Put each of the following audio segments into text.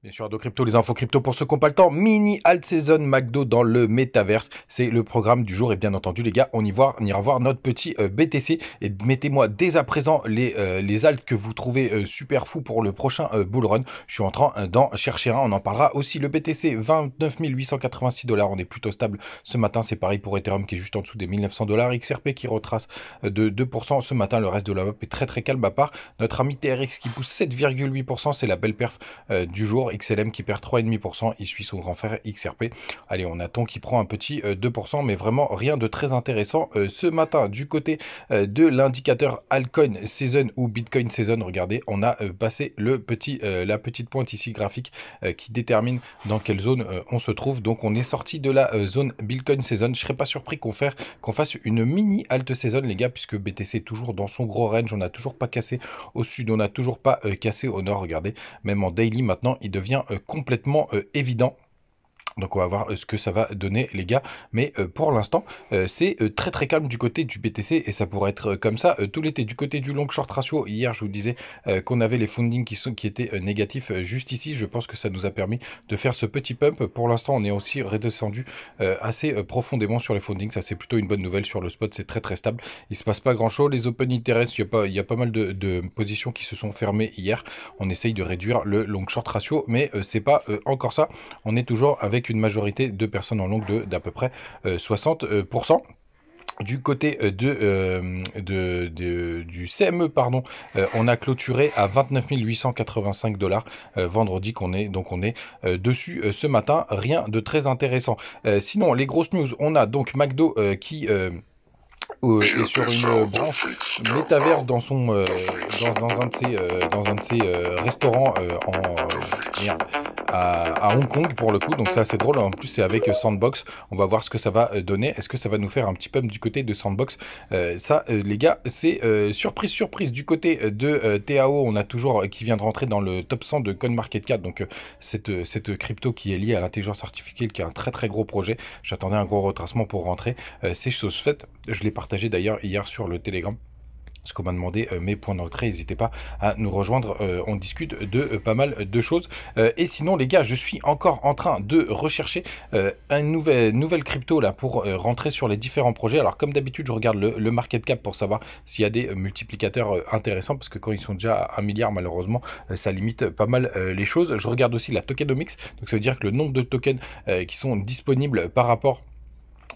Bien sûr, de crypto, les infos crypto pour ceux qui n'ont pas le temps. Mini alt season McDo dans le métaverse. C'est le programme du jour. Et bien entendu, les gars, on ira voir notre petit BTC. Et mettez-moi dès à présent les alts que vous trouvez super fous pour le prochain bull run. Je suis en train d'en chercher un. On en parlera aussi. Le BTC, 29 886 $. On est plutôt stable ce matin. C'est pareil pour Ethereum qui est juste en dessous des 1900 $. XRP qui retrace de 2% ce matin. Le reste de la map est très très calme à part. Notre ami TRX qui pousse 7,8%. C'est la belle perf du jour. XLM qui perd 3,5%, il suit son grand frère XRP. Allez, on attend qui prend un petit 2%, mais vraiment rien de très intéressant ce matin. Du côté de l'indicateur Altcoin Season ou Bitcoin Season, regardez, on a passé la petite pointe ici graphique qui détermine dans quelle zone on se trouve. Donc on est sorti de la zone Bitcoin Season. Je serais pas surpris qu'on fasse une mini alt season, les gars, puisque BTC est toujours dans son gros range. On n'a toujours pas cassé au sud, on n'a toujours pas cassé au nord. Regardez, même en daily maintenant, il devient complètement évident. Donc on va voir ce que ça va donner les gars. Mais pour l'instant, c'est très très calme du côté du BTC et ça pourrait être comme ça tout l'été. Du côté du long short ratio, hier je vous disais qu'on avait les fundings qui étaient négatifs juste ici. Je pense que ça nous a permis de faire ce petit pump. Pour l'instant, on est aussi redescendu assez profondément sur les fundings. Ça c'est plutôt une bonne nouvelle. Sur le spot, c'est très très stable. Il se passe pas grand chose. Les open interest, il y a pas mal de positions qui se sont fermées hier. On essaye de réduire le long short ratio, mais c'est pas encore ça. On est toujours avec une majorité de personnes en longue d'à peu près 60%. Du côté du CME, pardon, on a clôturé à 29 885 $. Vendredi on est dessus ce matin. Rien de très intéressant. Sinon, les grosses news, on a donc McDo qui est sur une branche métaverse dans un de ses restaurants merde, à Hong Kong pour le coup. Donc c'est assez drôle. En plus c'est avec Sandbox. On va voir ce que ça va donner. Est-ce que ça va nous faire un petit pump du côté de Sandbox? Les gars, c'est surprise du côté de TAO. On a toujours qui vient de rentrer dans le top 100 de CoinMarketCap. Donc cette crypto qui est liée à l'intelligence artificielle, qui est un très très gros projet. J'attendais un gros retracement pour rentrer. C'est chose faite. Je l'ai partagé d'ailleurs hier sur le Telegram. Ce qu'on m'a demandé mes points d'entrée, n'hésitez pas à nous rejoindre, on discute de pas mal de choses. Et sinon les gars, je suis encore en train de rechercher une nouvelle crypto là pour rentrer sur les différents projets. Alors comme d'habitude, je regarde le market cap pour savoir s'il y a des multiplicateurs intéressants, parce que quand ils sont déjà à 1 milliard, malheureusement, ça limite pas mal les choses. Je regarde aussi la tokenomics, donc ça veut dire que le nombre de tokens qui sont disponibles par rapport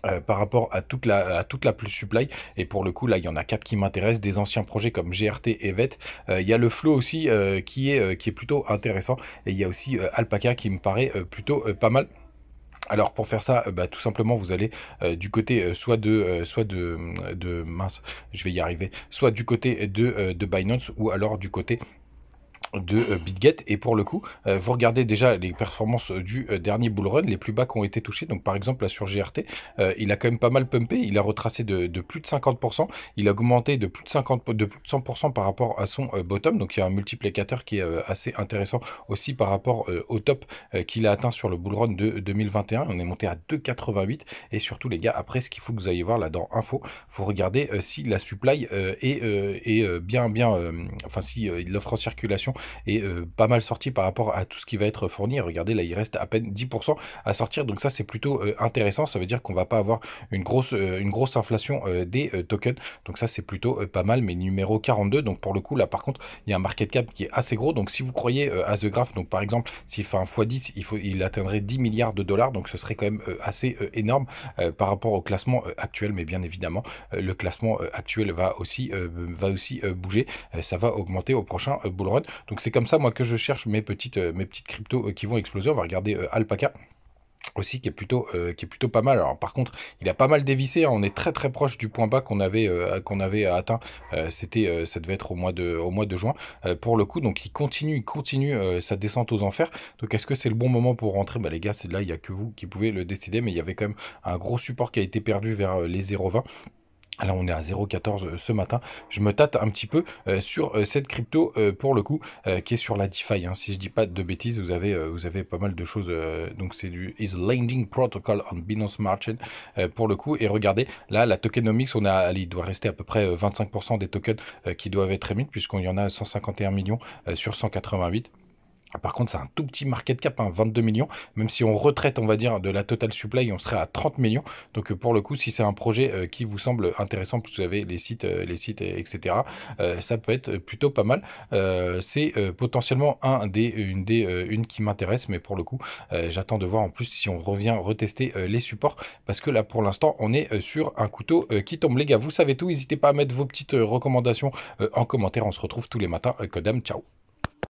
à toute la plus supply. Et pour le coup là il y en a 4 qui m'intéressent, des anciens projets comme GRT et VET. Il y a le flow aussi qui est plutôt intéressant, et il y a aussi Alpaca qui me paraît plutôt pas mal. Alors pour faire ça, tout simplement vous allez du côté mince, je vais y arriver, soit du côté de Binance, ou alors du côté de BitGet. Et pour le coup, vous regardez déjà les performances du dernier bull run, les plus bas qui ont été touchés. Donc par exemple là sur GRT, il a quand même pas mal pumpé, il a retracé de plus de 50%, il a augmenté de plus de 100% par rapport à son bottom. Donc il y a un multiplicateur qui est assez intéressant aussi par rapport au top qu'il a atteint sur le bull run de 2021. On est monté à 2,88. Et surtout les gars, après ce qu'il faut que vous ayez voir là dans info, vous regardez si la supply est bien enfin si l'offre en circulation et pas mal sorti par rapport à tout ce qui va être fourni. Et regardez là, il reste à peine 10% à sortir, donc ça c'est plutôt intéressant. Ça veut dire qu'on va pas avoir une grosse inflation des tokens, donc ça c'est plutôt pas mal. Mais numéro 42, donc pour le coup là par contre il y a un market cap qui est assez gros. Donc si vous croyez à The Graph, donc par exemple s'il fait un x10, il atteindrait 10 milliards de dollars, donc ce serait quand même assez énorme par rapport au classement actuel. Mais bien évidemment le classement actuel va aussi bouger, ça va augmenter au prochain bull run. Donc c'est comme ça moi que je cherche mes petites cryptos qui vont exploser. On va regarder Alpaca aussi qui est plutôt pas mal. Alors par contre il a pas mal dévissé, hein. On est très très proche du point bas qu'on avait atteint. Ça devait être au mois de juin pour le coup. Donc il continue sa descente aux enfers. Donc est-ce que c'est le bon moment pour rentrer? Les gars, c'est là, il n'y a que vous qui pouvez le décider, mais il y avait quand même un gros support qui a été perdu vers les 0,20. Là, on est à 0,14 ce matin. Je me tâte un petit peu sur cette crypto pour le coup, qui est sur la DeFi. Hein. Si je dis pas de bêtises, vous avez pas mal de choses. Donc c'est du is lending protocol on Binance Smart Chain pour le coup. Et regardez, là, la tokenomics, il doit rester à peu près 25% des tokens qui doivent être émis, puisqu'il y en a 151 millions sur 188. Par contre, c'est un tout petit market cap, hein, 22 millions. Même si on retraite, on va dire, de la total supply, on serait à 30 millions. Donc, pour le coup, si c'est un projet qui vous semble intéressant, parce que vous avez les sites, etc., ça peut être plutôt pas mal. C'est potentiellement une qui m'intéresse, mais pour le coup, j'attends de voir en plus si on revient retester les supports, parce que là, pour l'instant, on est sur un couteau qui tombe. Les gars, vous savez tout. N'hésitez pas à mettre vos petites recommandations en commentaire. On se retrouve tous les matins. Codem, ciao.